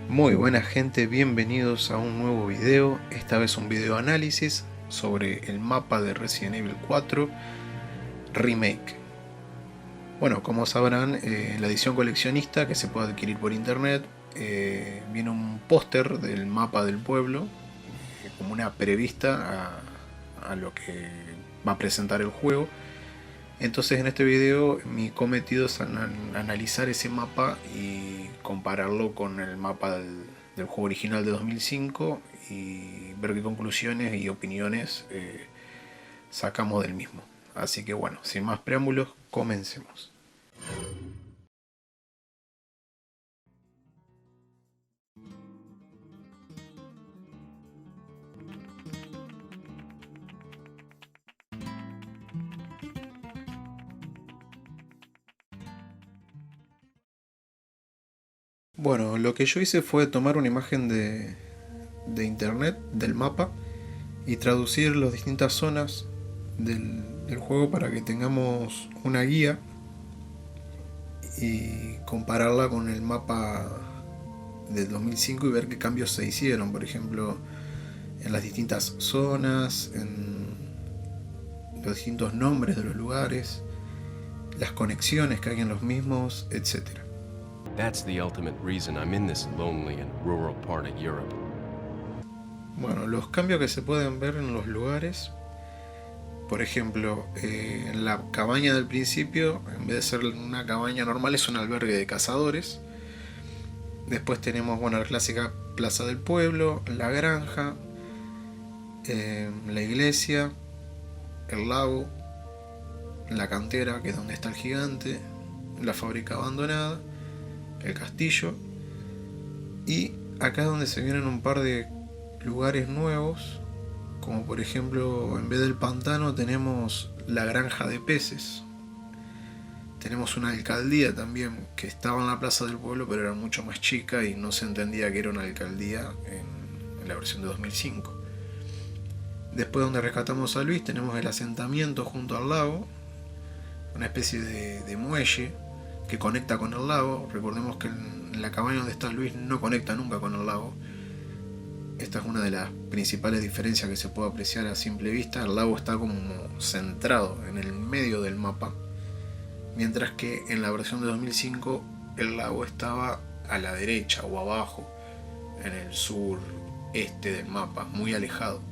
Muy buena gente, bienvenidos a un nuevo video, esta vez un video análisis sobre el mapa de Resident Evil 4 Remake. Bueno, como sabrán, en la edición coleccionista que se puede adquirir por internet, viene un póster del mapa del pueblo, como una prevista a lo que va a presentar el juego. Entonces en este video mi cometido es analizar ese mapa y compararlo con el mapa del juego original de 2005 y ver qué conclusiones y opiniones sacamos del mismo. Así que bueno, sin más preámbulos, comencemos. Bueno, lo que yo hice fue tomar una imagen de internet del mapa y traducir las distintas zonas del juego para que tengamos una guía y compararla con el mapa del 2005 y ver qué cambios se hicieron, por ejemplo, en las distintas zonas, en los distintos nombres de los lugares, las conexiones que hay en los mismos, etc. That's the ultimate reason I'm in this lonely and rural part of Europe. Bueno, los cambios que se pueden ver en los lugares, por ejemplo, en la cabaña del principio, en vez de ser una cabaña normal, es un albergue de cazadores. Después tenemos, bueno, la clásica plaza del pueblo, la granja, la iglesia, el lago, la cantera, que es donde está el gigante, la fábrica abandonada, el castillo. Y acá es donde se vienen un par de lugares nuevos, como por ejemplo, en vez del pantano tenemos la granja de peces. Tenemos una alcaldía también que estaba en la plaza del pueblo, pero era mucho más chica y no se entendía que era una alcaldía en la versión de 2005. Después, donde rescatamos a Luis, tenemos el asentamiento junto al lago, una especie de muelle que conecta con el lago. Recordemos que en la cabaña donde está Luis no conecta nunca con el lago. Esta es una de las principales diferencias que se puede apreciar a simple vista. El lago está como centrado en el medio del mapa, mientras que en la versión de 2005 el lago estaba a la derecha o abajo, en el sur este del mapa, muy alejado.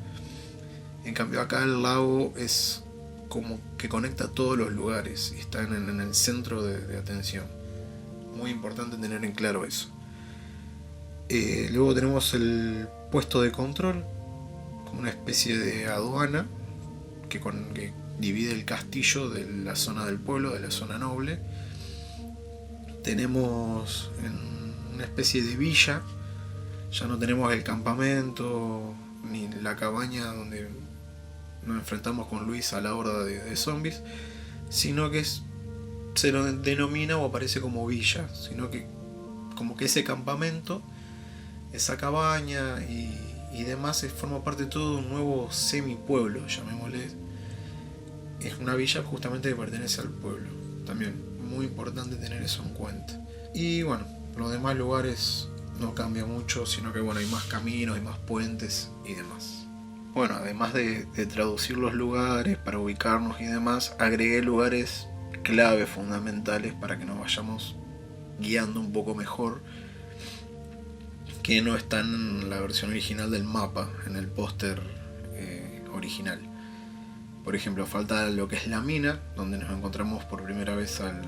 En cambio acá el lago es como que conecta todos los lugares y está en el centro de atención. Muy importante tener en claro eso. Luego tenemos el puesto de control, como una especie de aduana que divide el castillo de la zona del pueblo, de la zona noble. Tenemos una especie de villa, ya no tenemos el campamento ni la cabaña donde nos enfrentamos con Luis a la horda de zombies, sino que se lo denomina o aparece como villa, sino que como que ese campamento, esa cabaña y demás forma parte de todo un nuevo semi-pueblo, llamémosle. Es una villa justamente que pertenece al pueblo. También muy importante tener eso en cuenta. Y bueno, los demás lugares no cambian mucho, sino que bueno, hay más caminos, hay más puentes y demás. Bueno, además de traducir los lugares para ubicarnos y demás, agregué lugares clave fundamentales para que nos vayamos guiando un poco mejor, que no están en la versión original del mapa, en el póster original. Por ejemplo, falta lo que es la mina, donde nos encontramos por primera vez al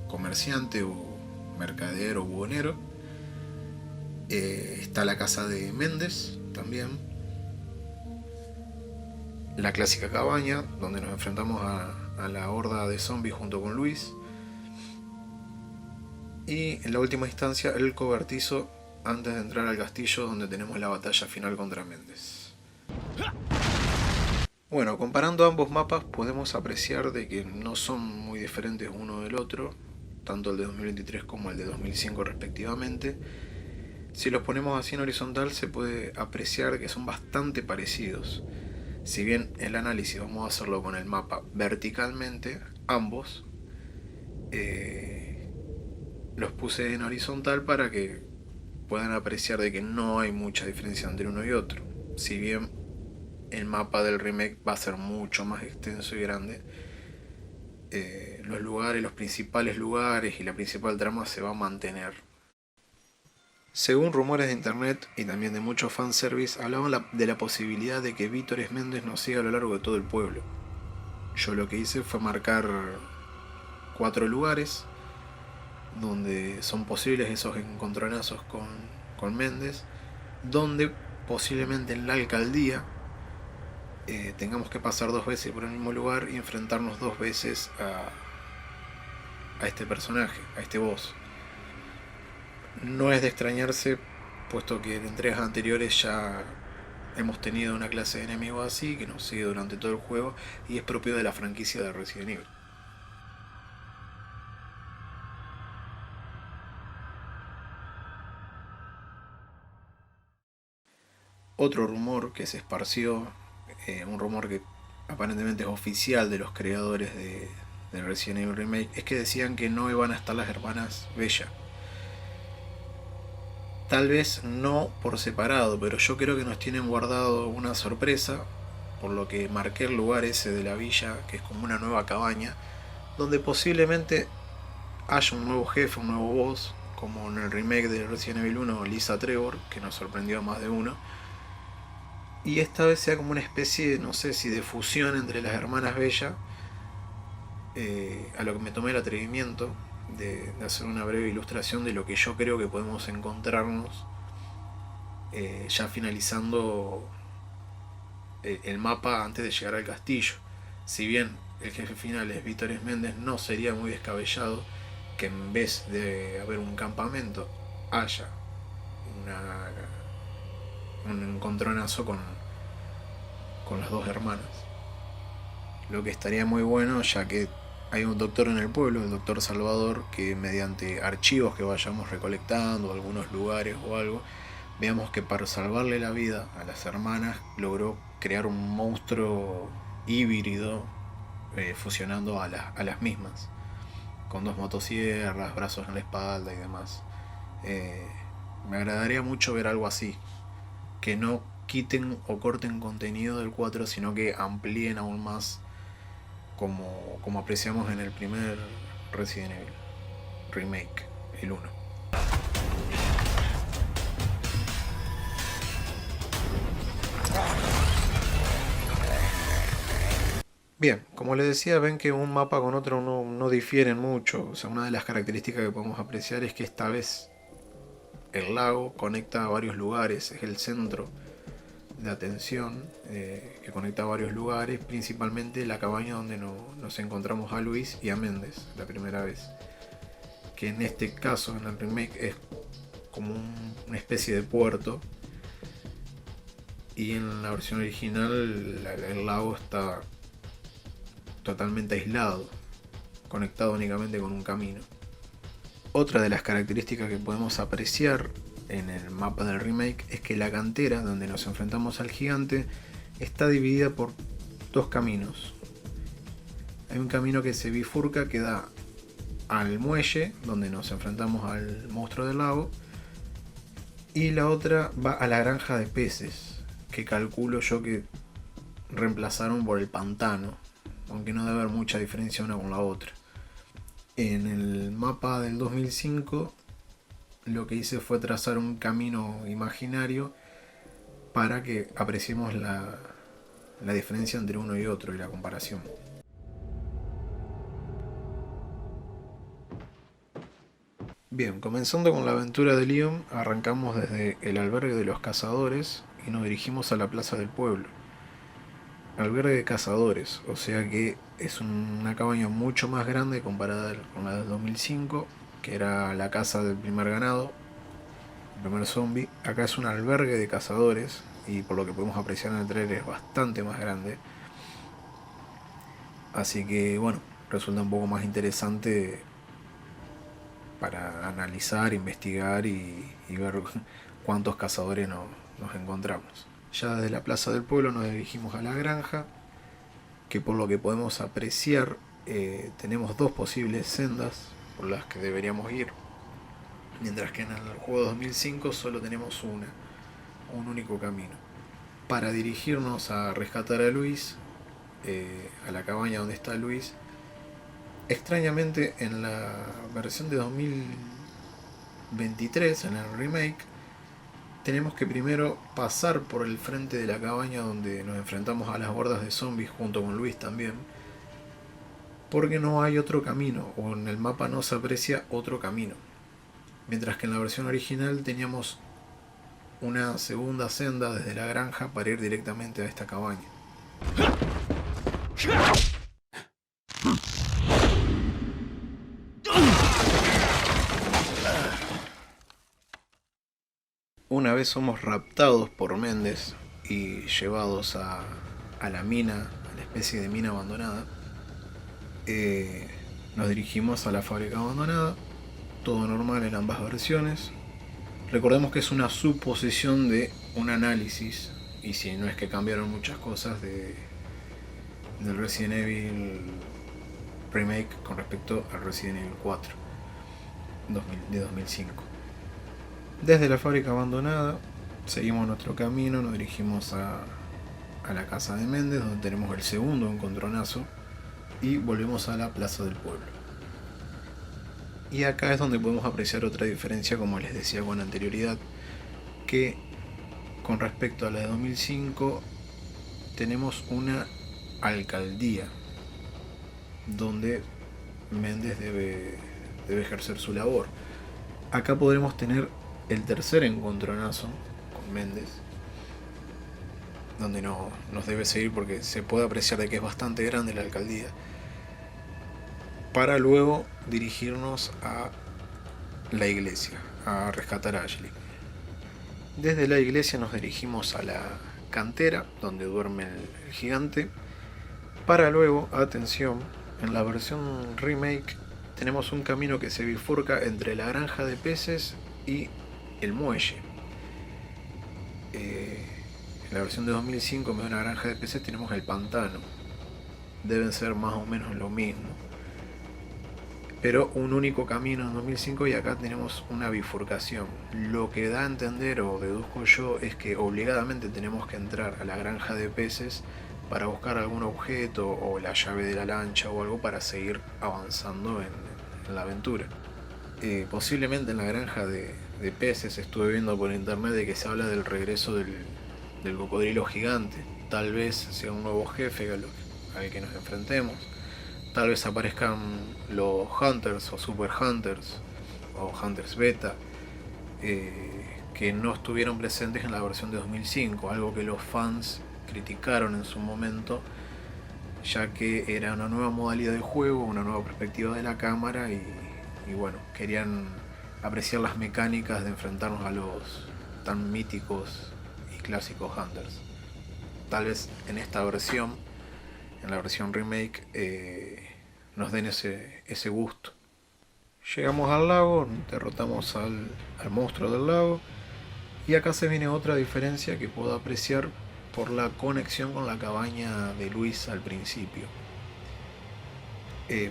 comerciante o mercader o buhonero. Está la casa de Méndez también. La clásica cabaña, donde nos enfrentamos a la horda de zombies junto con Luis. Y en la última instancia, el cobertizo antes de entrar al castillo, donde tenemos la batalla final contra Méndez. Bueno, comparando ambos mapas podemos apreciar de que no son muy diferentes uno del otro, tanto el de 2023 como el de 2005 respectivamente. Si los ponemos así en horizontal se puede apreciar que son bastante parecidos. Si bien el análisis vamos a hacerlo con el mapa verticalmente, ambos los puse en horizontal para que puedan apreciar de que no hay mucha diferencia entre uno y otro. Si bien el mapa del remake va a ser mucho más extenso y grande, los lugares, los principales lugares y la principal trama se va a mantener. Según rumores de internet y también de muchos fanservice, hablaban de la posibilidad de que Vítor Esméndez nos siga a lo largo de todo el pueblo. Yo lo que hice fue marcar 4 lugares donde son posibles esos encontronazos con Méndez, donde posiblemente en la alcaldía tengamos que pasar 2 veces por el mismo lugar y enfrentarnos 2 veces a este personaje, a este boss. No es de extrañarse, puesto que en entregas anteriores ya hemos tenido una clase de enemigo así, que nos sigue durante todo el juego, y es propio de la franquicia de Resident Evil. Otro rumor que se esparció, un rumor que aparentemente es oficial de los creadores de Resident Evil Remake, es que decían que no iban a estar las hermanas Bella. Tal vez no por separado, pero yo creo que nos tienen guardado una sorpresa, por lo que marqué el lugar ese de la villa, que es como una nueva cabaña, donde posiblemente haya un nuevo jefe, un nuevo boss, como en el remake de Resident Evil 1, Lisa Trevor, que nos sorprendió a más de uno. Y esta vez sea como una especie, no sé si de fusión entre las hermanas Bella, a lo que me tomé el atrevimiento de hacer una breve ilustración de lo que yo creo que podemos encontrarnos ya finalizando el mapa antes de llegar al castillo. Si bien el jefe final es Vítor Esméndez, no sería muy descabellado que en vez de haber un campamento haya un encontronazo con las 2 hermanas. Lo que estaría muy bueno, ya que hay un doctor en el pueblo, el doctor Salvador, que mediante archivos que vayamos recolectando, algunos lugares o algo, veamos que para salvarle la vida a las hermanas logró crear un monstruo híbrido fusionando a las mismas, con 2 motosierras, brazos en la espalda y demás. Me agradaría mucho ver algo así, que no quiten o corten contenido del 4, sino que amplíen aún más como apreciamos en el primer Resident Evil Remake, el 1. Bien, como les decía, ven que un mapa con otro no difieren mucho. O sea, una de las características que podemos apreciar es que esta vez el lago conecta a varios lugares, es el centro de atención que conecta a varios lugares, principalmente la cabaña donde nos encontramos a Luis y a Méndez la primera vez, que en este caso en el remake es como una especie de puerto, y en la versión original el lago está totalmente aislado, conectado únicamente con un camino. Otra de las características que podemos apreciar en el mapa del remake es que la cantera donde nos enfrentamos al gigante está dividida por 2 caminos. Hay un camino que se bifurca, que da al muelle donde nos enfrentamos al monstruo del lago, y la otra va a la granja de peces, que calculo yo que reemplazaron por el pantano, aunque no debe haber mucha diferencia una con la otra. En el mapa del 2005 lo que hice fue trazar un camino imaginario para que apreciemos la diferencia entre uno y otro y la comparación. Bien, comenzando con la aventura de Leon, arrancamos desde el albergue de los cazadores y nos dirigimos a la plaza del pueblo. Albergue de cazadores, o sea que es una cabaña mucho más grande comparada con la del 2005, que era la casa del primer ganado, el primer zombie. Acá es un albergue de cazadores y por lo que podemos apreciar en el trailer es bastante más grande, así que bueno, resulta un poco más interesante para analizar, investigar y ver cuántos cazadores nos encontramos. Ya desde la plaza del pueblo nos dirigimos a la granja, que por lo que podemos apreciar tenemos 2 posibles sendas por las que deberíamos ir. mientras que en el juego 2005 solo tenemos un único camino. Para dirigirnos a rescatar a Luis, a la cabaña donde está Luis, extrañamente en la versión de 2023, en el remake, tenemos que primero pasar por el frente de la cabaña donde nos enfrentamos a las hordas de zombies junto con Luis también, porque no hay otro camino, o en el mapa no se aprecia otro camino. Mientras que en la versión original teníamos una segunda senda desde la granja para ir directamente a esta cabaña. Una vez somos raptados por Méndez y llevados a la mina, a la especie de mina abandonada, nos dirigimos a la fábrica abandonada, todo normal en ambas versiones. Recordemos que es una suposición de un análisis, y si no es que cambiaron muchas cosas del Resident Evil Remake con respecto al Resident Evil 4 de 2005. Desde la fábrica abandonada seguimos nuestro camino, nos dirigimos a la casa de Méndez, donde tenemos el segundo encontronazo, y volvemos a la plaza del pueblo. Y acá es donde podemos apreciar otra diferencia, como les decía con anterioridad, que con respecto a la de 2005 tenemos una alcaldía donde Méndez debe ejercer su labor. Acá podremos tener el tercer encontronazo con Méndez, donde nos debe seguir porque se puede apreciar de que es bastante grande la alcaldía, para luego dirigirnos a la iglesia, a rescatar a Ashley. Desde la iglesia nos dirigimos a la cantera, donde duerme el gigante, para luego, atención, en la versión remake tenemos un camino que se bifurca entre la granja de peces y el muelle. En la versión de 2005, en vez de una granja de peces, tenemos el pantano. Deben ser más o menos lo mismo, pero un único camino en 2005, y acá tenemos una bifurcación. Lo que da a entender, o deduzco yo, es que obligadamente tenemos que entrar a la granja de peces para buscar algún objeto o la llave de la lancha o algo para seguir avanzando en la aventura. Posiblemente en la granja de peces estuve viendo por internet de que se habla del regreso del cocodrilo gigante. Tal vez sea un nuevo jefe al que nos enfrentemos. Tal vez aparezcan los Hunters o Super Hunters o Hunters Beta, que no estuvieron presentes en la versión de 2005, algo que los fans criticaron en su momento, ya que era una nueva modalidad de juego, una nueva perspectiva de la cámara, y bueno, querían apreciar las mecánicas de enfrentarnos a los tan míticos y clásicos Hunters. Tal vez en esta versión, en la versión remake, nos den ese gusto. Llegamos al lago, derrotamos al monstruo del lago, y acá se viene otra diferencia que puedo apreciar por la conexión con la cabaña de Luis al principio.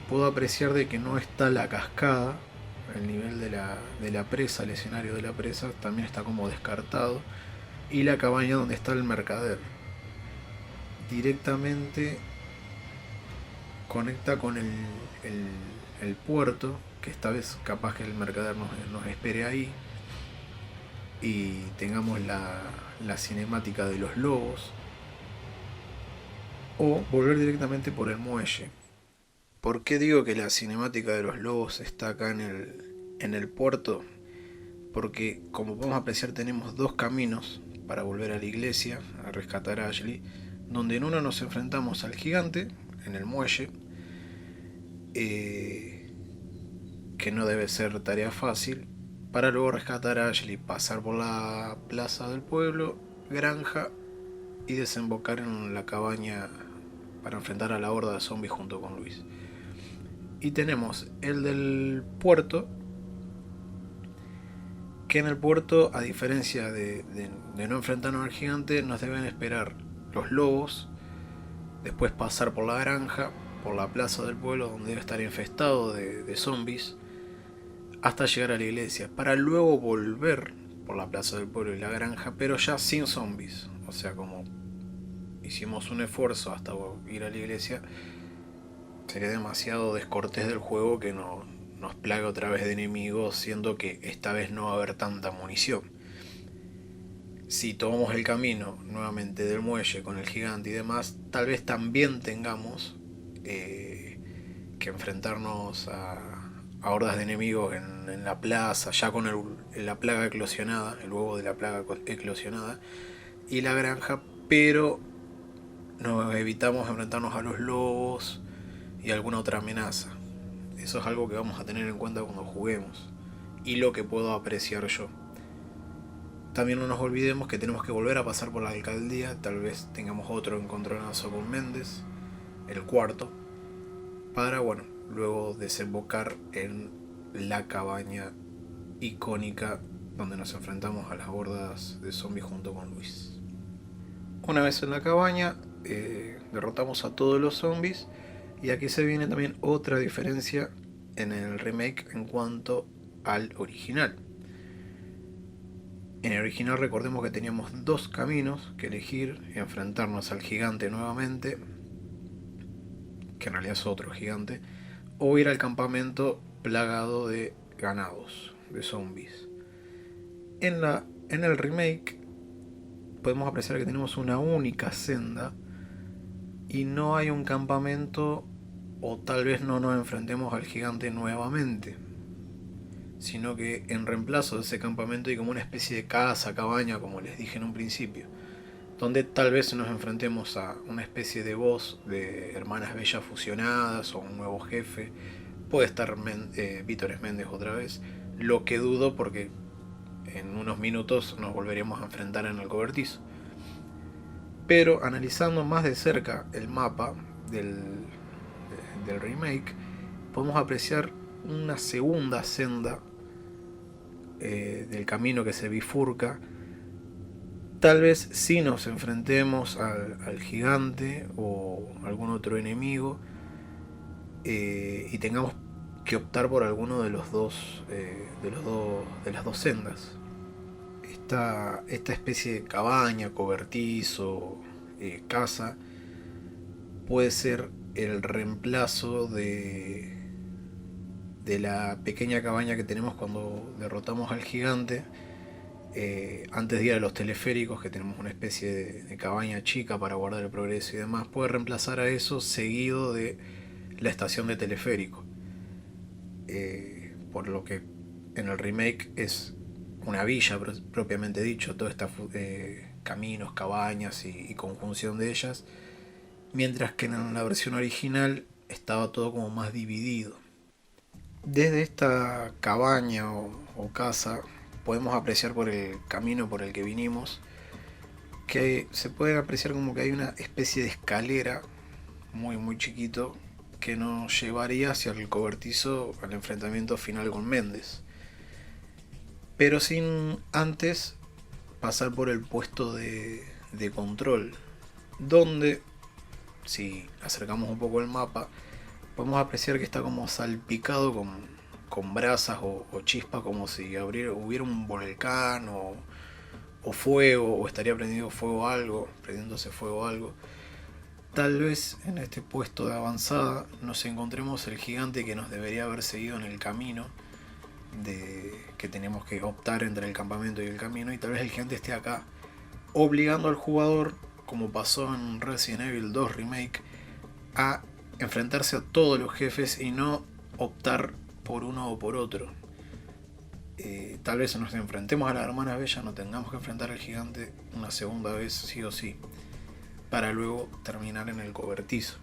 Puedo apreciar de que no está la cascada, el nivel de la presa, el escenario de la presa también está como descartado, y la cabaña donde está el mercader directamente conecta con el puerto, que esta vez capaz que el mercader nos espere ahí y tengamos la cinemática de los lobos, o volver directamente por el muelle. ¿Por qué digo que la cinemática de los lobos está acá en el puerto? Porque, como podemos apreciar, tenemos dos caminos para volver a la iglesia, a rescatar a Ashley, donde en uno nos enfrentamos al gigante, en el muelle, que no debe ser tarea fácil, para luego rescatar a Ashley, pasar por la plaza del pueblo, granja, y desembocar en la cabaña para enfrentar a la horda de zombies junto con Luis. Y tenemos el del puerto, que en el puerto, a diferencia de no enfrentarnos al gigante, nos deben esperar los lobos, después pasar por la granja, por la plaza del pueblo, donde debe estar infestado de zombies, hasta llegar a la iglesia, para luego volver por la plaza del pueblo y la granja, pero ya sin zombies. O sea, como hicimos un esfuerzo hasta ir a la iglesia, sería demasiado descortés del juego que nos plague otra vez de enemigos, siendo que esta vez no va a haber tanta munición. Si tomamos el camino nuevamente del muelle con el gigante y demás, tal vez también tengamos que enfrentarnos a hordas de enemigos en la plaza, ya con la plaga eclosionada, el huevo de la plaga eclosionada y la granja, pero nos evitamos enfrentarnos a los lobos y alguna otra amenaza. Eso es algo que vamos a tener en cuenta cuando juguemos y lo que puedo apreciar yo. También no nos olvidemos que tenemos que volver a pasar por la alcaldía, tal vez tengamos otro encontronazo con Méndez, el cuarto, para, bueno, luego desembocar en la cabaña icónica donde nos enfrentamos a las hordas de zombies junto con Luis. Una vez en la cabaña, derrotamos a todos los zombies, y aquí se viene también otra diferencia en el remake en cuanto al original. En el original recordemos que teníamos dos caminos que elegir: enfrentarnos al gigante nuevamente, que en realidad es otro gigante, o ir al campamento plagado de ganados, de zombies. En el remake podemos apreciar que tenemos una única senda y no hay un campamento, o tal vez no nos enfrentemos al gigante nuevamente, sino que en reemplazo de ese campamento hay como una especie de casa, cabaña, como les dije en un principio, donde tal vez nos enfrentemos a una especie de boss de Hermanas Bellas fusionadas o un nuevo jefe. Puede estar Vítores Méndez otra vez, lo que dudo porque en unos minutos nos volveremos a enfrentar en el cobertizo. Pero analizando más de cerca el mapa del remake, podemos apreciar una segunda senda del camino que se bifurca. Tal vez si nos enfrentemos al gigante o algún otro enemigo y tengamos que optar por alguno de los dos de las dos sendas. Esta especie de cabaña, cobertizo, casa, puede ser el reemplazo de la pequeña cabaña que tenemos cuando derrotamos al gigante. Antes de ir a los teleféricos, que tenemos una especie de cabaña chica para guardar el progreso y demás, puede reemplazar a eso seguido de la estación de teleférico. Por lo que en el remake es una villa propiamente dicho, todo está caminos, cabañas y conjunción de ellas, mientras que en la versión original estaba todo como más dividido. Desde esta cabaña o casa podemos apreciar por el camino por el que vinimos que se puede apreciar como que hay una especie de escalera muy muy chiquito que nos llevaría hacia el cobertizo, al enfrentamiento final con Méndez, pero sin antes pasar por el puesto de control, donde si acercamos un poco el mapa podemos apreciar que está como salpicado con brasas o chispas, como si hubiera un volcán o fuego, o estaría prendiéndose fuego algo. Tal vez en este puesto de avanzada nos encontremos el gigante que nos debería haber seguido en el camino, que tenemos que optar entre el campamento y el camino, y tal vez el gigante esté acá, obligando al jugador, como pasó en Resident Evil 2 Remake, a enfrentarse a todos los jefes y no optar por uno o por otro. Tal vez nos enfrentemos a las Hermanas Bellas, no tengamos que enfrentar al gigante una segunda vez sí o sí, para luego terminar en el cobertizo.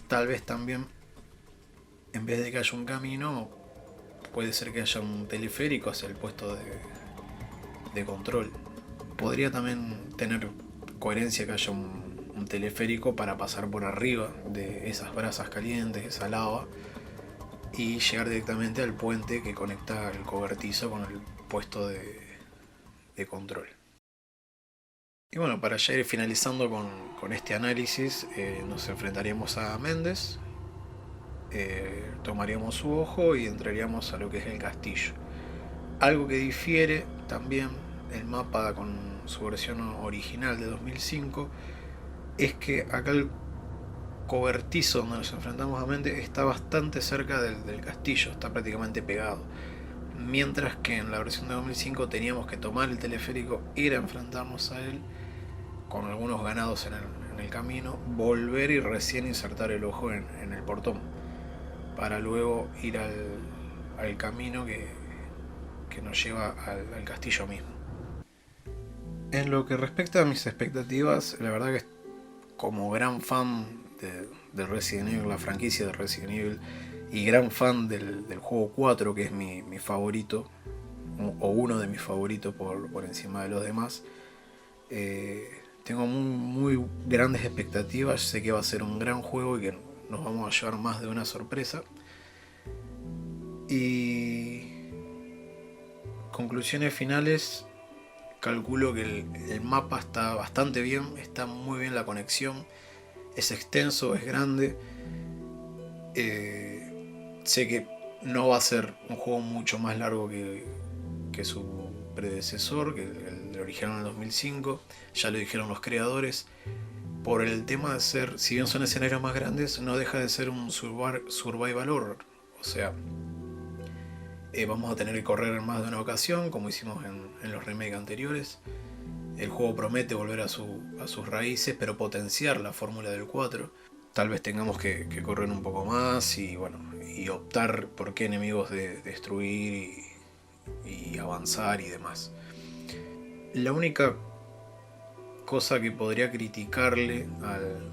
Tal vez también, en vez de que haya un camino, puede ser que haya un teleférico hacia el puesto de control. Podría también tener coherencia que haya un teleférico para pasar por arriba de esas brasas calientes, esa lava, y llegar directamente al puente que conecta el cobertizo con el puesto de control. Y bueno, para ya ir finalizando con este análisis, nos enfrentaremos a Méndez, tomaríamos su ojo y entraríamos a lo que es el castillo. Algo que difiere también el mapa con su versión original de 2005 es que acá el cobertizo donde nos enfrentamos a Mente está bastante cerca del castillo, está prácticamente pegado. Mientras que en la versión de 2005 teníamos que tomar el teleférico, ir a enfrentarnos a él con algunos ganados en el camino, volver y recién insertar el ojo en el portón, para luego ir al camino que nos lleva al castillo mismo. En lo que respecta a mis expectativas, la verdad que como gran fan de Resident Evil, la franquicia de Resident Evil, y gran fan del juego 4, que es mi favorito, o uno de mis favoritos por encima de los demás, tengo muy grandes expectativas. Sé que va a ser un gran juego y que nos vamos a llevar más de una sorpresa. Y conclusiones finales, calculo que el mapa está bastante bien, está muy bien la conexión, es extenso, es grande. Sé que no va a ser un juego mucho más largo que su predecesor, que el original en 2005, ya lo dijeron los creadores. Por el tema de ser, si bien son escenarios más grandes, no deja de ser un survival horror. O sea, vamos a tener que correr en más de una ocasión, como hicimos en los remakes anteriores. El juego promete volver a sus raíces, pero potenciar la fórmula del 4. Tal vez tengamos que correr un poco más y optar por qué enemigos destruir y avanzar y demás. La única cosa que podría criticarle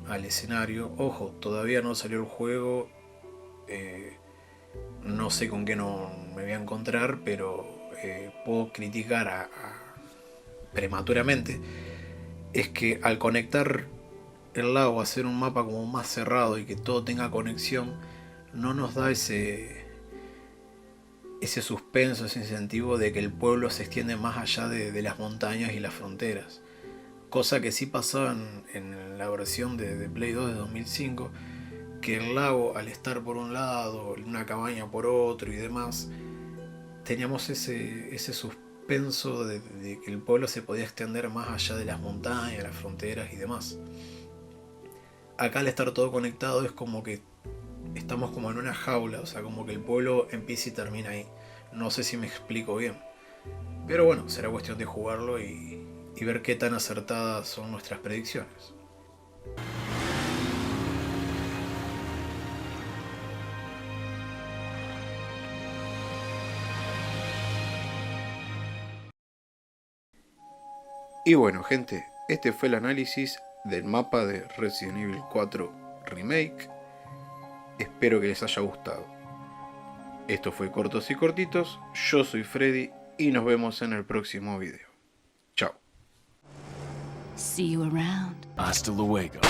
al escenario, ojo, todavía no salió el juego, no sé con qué no me voy a encontrar, pero puedo criticar prematuramente, es que al conectar el lago, hacer un mapa como más cerrado y que todo tenga conexión, no nos da ese suspenso, ese incentivo de que el pueblo se extiende más allá de las montañas y las fronteras. Cosa que sí pasaba en la versión de Play 2 de 2005, que el lago, al estar por un lado, una cabaña por otro y demás, teníamos ese suspenso de que el pueblo se podía extender más allá de las montañas, las fronteras y demás. Acá al estar todo conectado es como que estamos como en una jaula, o sea, como que el pueblo empieza y termina ahí. No sé si me explico bien, pero bueno, será cuestión de jugarlo y ver qué tan acertadas son nuestras predicciones. Y bueno, gente, este fue el análisis del mapa de Resident Evil 4 Remake. Espero que les haya gustado. Esto fue Cortos y Cortitos, yo soy Freddy y nos vemos en el próximo video. Chao. See you around. Hasta luego.